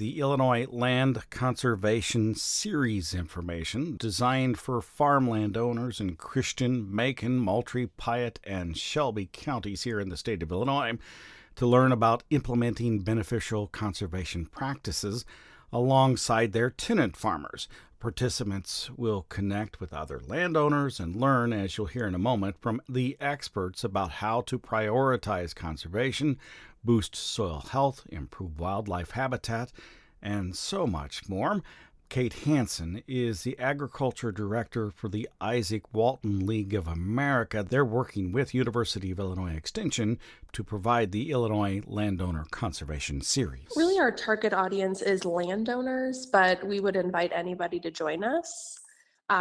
The Illinois Land Conservation Series information designed for farm landowners in Christian, Macon, Moultrie, Piatt, and Shelby counties here in the state of Illinois to learn about implementing beneficial conservation practices alongside their tenant farmers. Participants will connect with other landowners and learn, as you'll hear in a moment, from the experts about how to prioritize conservation, boost soil health, improve wildlife habitat, and so much more. Kate Hansen is the Agriculture Director for the Isaac Walton League of America. They're working with University of Illinois Extension to provide the Illinois Landowner Conservation Series. Really, our target audience is landowners, but we would invite anybody to join us.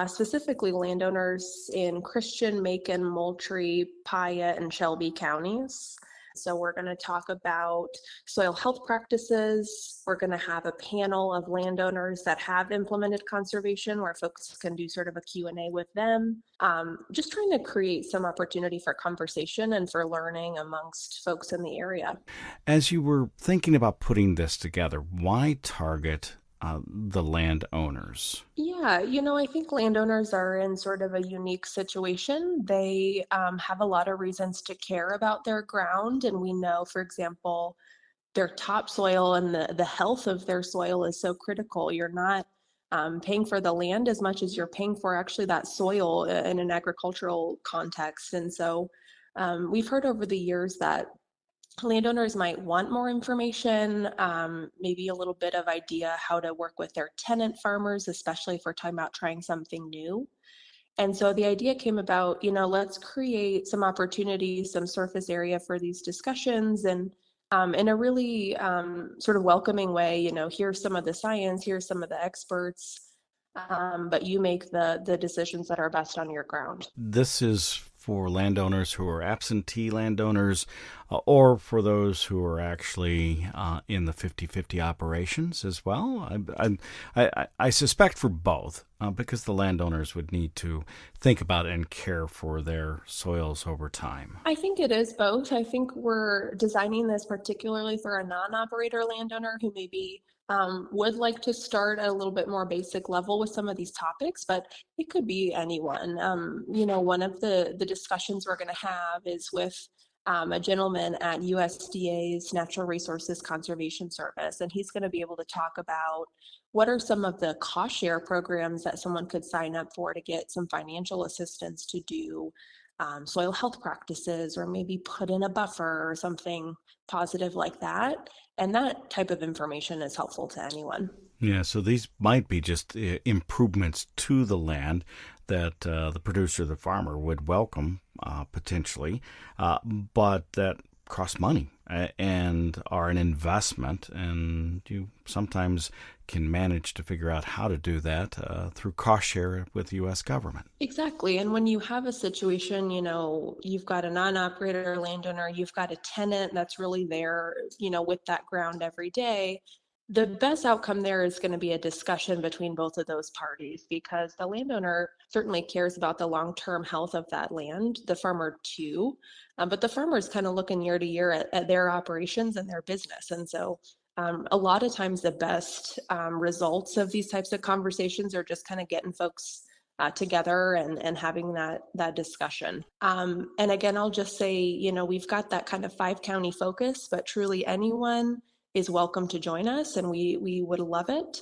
Specifically landowners in Christian, Macon, Moultrie, Piatt, and Shelby counties. So we're going to talk about soil health practices. We're going to have a panel of landowners that have implemented conservation where folks can do sort of a Q&A with them. Just trying to create some opportunity for conversation and for learning amongst folks in the area. As you were thinking about putting this together, why target the landowners? Yeah, I think landowners are in sort of a unique situation. They have a lot of reasons to care about their ground. And we know, for example, their topsoil and the health of their soil is so critical. You're not paying for the land as much as you're paying for actually that soil in an agricultural context. And so we've heard over the years that landowners might want more information, maybe a little bit of idea how to work with their tenant farmers, especially if we're talking about trying something new. And so the idea came about, let's create some opportunities, some surface area for these discussions, and in a really sort of welcoming way, here's some of the science, here's some of the experts, but you make the decisions that are best on your ground. This is for landowners who are absentee landowners or for those who are actually in the 50-50 operations as well. I suspect for both because the landowners would need to think about and care for their soils over time. I think it is both. I think we're designing this particularly for a non-operator landowner who maybe would like to start at a little bit more basic level with some of these topics, but it could be anyone. One of the discussions we're going to have is with a gentleman at USDA's Natural Resources Conservation Service, and he's going to be able to talk about what are some of the cost share programs that someone could sign up for to get some financial assistance to do soil health practices, or maybe put in a buffer or something positive like that. And that type of information is helpful to anyone. Yeah, so these might be just improvements to the land that the producer, the farmer, would welcome potentially, but that cost money and are an investment, and you sometimes can manage to figure out how to do that through cost share with the U.S. government. Exactly. And when you have a situation, you've got a non-operator landowner, you've got a tenant that's really there, with that ground every day, the best outcome there is going to be a discussion between both of those parties, because the landowner certainly cares about the long-term health of that land, the farmer too, but the farmer is kind of looking year to year at their operations and their business. And so a lot of times the best results of these types of conversations are just kind of getting folks together and having that discussion. And again, I'll just say, we've got that kind of 5-county focus, but truly anyone is welcome to join us, and we would love it.